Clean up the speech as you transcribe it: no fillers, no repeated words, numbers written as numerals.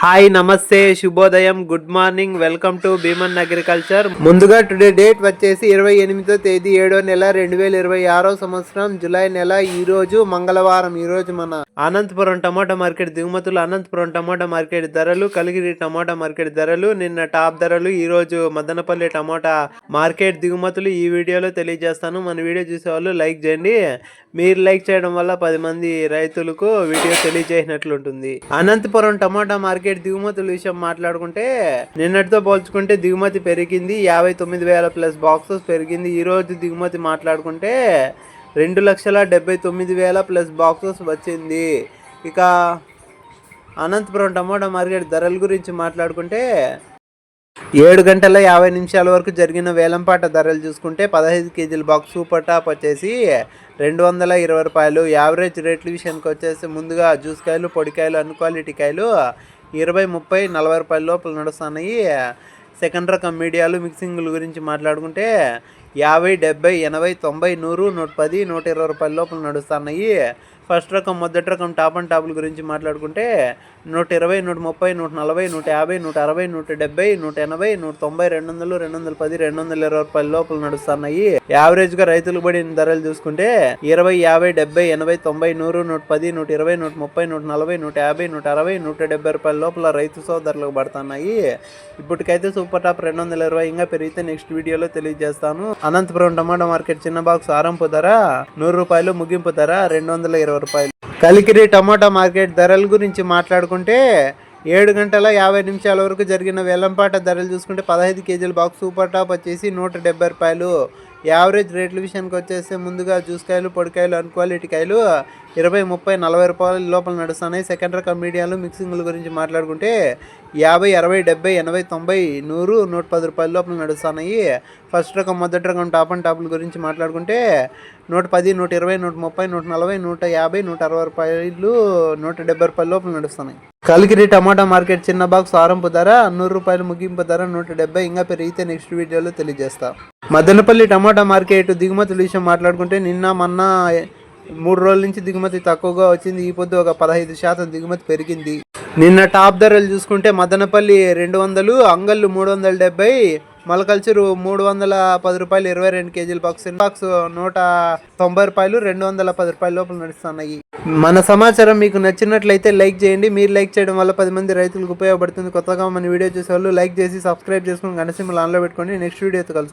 Hi నమస్తే శుభోదయం good morning welcome to Bheeman agriculture. ముందుగా టుడే డేట్ వచ్చేసి 28వ తేదీ 7వ నెల 2026 సంవత్సరం జూలై నెల. ఈ రోజు మంగళవారం. ఈ రోజు మన అనంతపురం టమాటా మార్కెట్ దిగుమతులు, అనంతపురం టమాటా మార్కెట్ ధరలు, కలిగిరి టమాటా మార్కెట్ ధరలు, నిన్న టాప్ ధరలు, ఈ రోజు మదనపల్లి టమాటా మార్కెట్ దిగుమతులు ఈ వీడియోలో తెలియజేస్తాను. మన వీడియో చూసేవాళ్ళు లైక్ చేయండి. మీరు లైక్ చేయడం వల్ల 10 మంది రైతులకు వీడియో తెలియజేసినట్లుంటుంది. అనంతపురం టమాటా మార్కెట్ దిగుమతుల విషయం మాట్లాడుకుంటే నిన్నటితో పోల్చుకుంటే దిగుమతి పెరిగింది. 59,000 ప్లస్ బాక్సెస్ పెరిగింది. ఈ రోజు దిగుమతి మాట్లాడుకుంటే 2,79,000 ప్లస్ బాక్సెస్ వచ్చింది. ఇక అనంతపురం టమాటా మార్కెట్ ధరల గురించి మాట్లాడుకుంటే 7 గంటల 50 నిమిషాల వరకు జరిగిన వేలంపాట ధరలు చూసుకుంటే 15 కేజీల బాక్స్ సూపర్ టాప్ వచ్చేసి 220 రూపాయలు. యావరేజ్ రేట్ల విషయానికి వచ్చేసి ముందుగా జ్యూస్ కాయలు, పొడికాయలు, అన్ని క్వాలిటీ కాయలు 20, 30, 40 రూపాయల లోపల నడుస్తున్నాయి. సెకండ్ రకం మీడియాలు, మిక్సింగ్ల గురించి మాట్లాడుకుంటే 50, 70, 80, 90, 100, 110, 120 రూపాయల లోపల నడుస్తున్నాయి. ఫస్ట్ రకం, మొదటి రకం టాప్ అండ్ టాప్ల గురించి మాట్లాడుకుంటే 120, 130, 140, 150, 160, 170, 180, 190, 200, 210, 220 రూపాయల లోపల నడుస్తున్నాయి. యావరేజ్ గా రైతులకు పడిన ధరలు చూసుకుంటే 20, 50, 70, 80, 90, 100, 110, 120, 130, 140, 150, 160, 170 రూపాయల లోపల రైతు సోదరులకు పడుతున్నాయి. ఇప్పటికైతే సూపర్ టాప్ 220. ఇంకా పెరిగితే నెక్స్ట్ వీడియోలో తెలియజేస్తాను. అనంతపురం టమాటా మార్కెట్ చిన్న బాక్స్ ఆరంభ ధర 100 రూపాయలు, ముగింపు ధర 220 రూపాయలు. కలికిరి టమాటా మార్కెట్ ధరల గురించి మాట్లాడుకుంటే 7 గంటల 50 నిమిషాల వరకు జరిగిన వేలంపాట ధరలు చూసుకుంటే 15 కేజీల బాక్స్ సూపర్ టాప్ వచ్చేసి 170 రూపాయలు. యావరేజ్ రేట్ల విషయానికి వచ్చేసి ముందుగా జ్యూస్ కాయలు, పొడికాయలు, అన్ క్వాలిటీ కాయలు 20, 30, 40 రూపాయల లోపల నడుస్తున్నాయి. సెకండ్ రకం మీడియాలు, మిక్సింగ్ల గురించి మాట్లాడుకుంటే 50, 60, 70, 80, 90, 100, 110 రూపాయల లోపల నడుస్తున్నాయి. ఫస్ట్ రకం, మొదటి రకం టాప్ అండ్ టాప్ల గురించి మాట్లాడుకుంటే 110, 120, 130, 140, 150, 160 రూపాయలు, 170 రూపాయల లోపల నడుస్తున్నాయి. కలికిరి టమాటా మార్కెట్ చిన్న బాక్స్ ఆరంభ ధర 100 రూపాయలు, ముగింపు ధర 170. ఇంకా పెరిగితే నెక్స్ట్ వీడియోలో తెలియజేస్తా. మదనపల్లి టమాటా మార్కెట్ దిగుమతుల విషయం మాట్లాడుకుంటే నిన్న మొన్న 3 రోజుల నుంచి దిగుమతి తక్కువగా వచ్చింది. ఈ పొద్దు ఒక 15% దిగుమతి పెరిగింది. నిన్న టాప్ ధరలు చూసుకుంటే మదనపల్లి 200, అంగళ్ళు 370, మలకల్చరు 310 రూపాయలు 22 కేజీల బాక్స్. బాక్స్ 190 రూపాయలు, 210 రూపాయల లోపల నడుస్తున్నాయి. మన సమాచారం మీకు నచ్చినట్లయితే లైక్ చేయండి. మీరు లైక్ చేయడం వల్ల 10 మంది రైతులకు ఉపయోగపడుతుంది. కొత్తగా మన వీడియో చూసే వాళ్ళు లైక్ చేసి సబ్స్క్రైబ్ చేసుకుని గంట సింబల్ ఆన్లో పెట్టుకోండి. నెక్స్ట్ వీడియోతో కలుసు.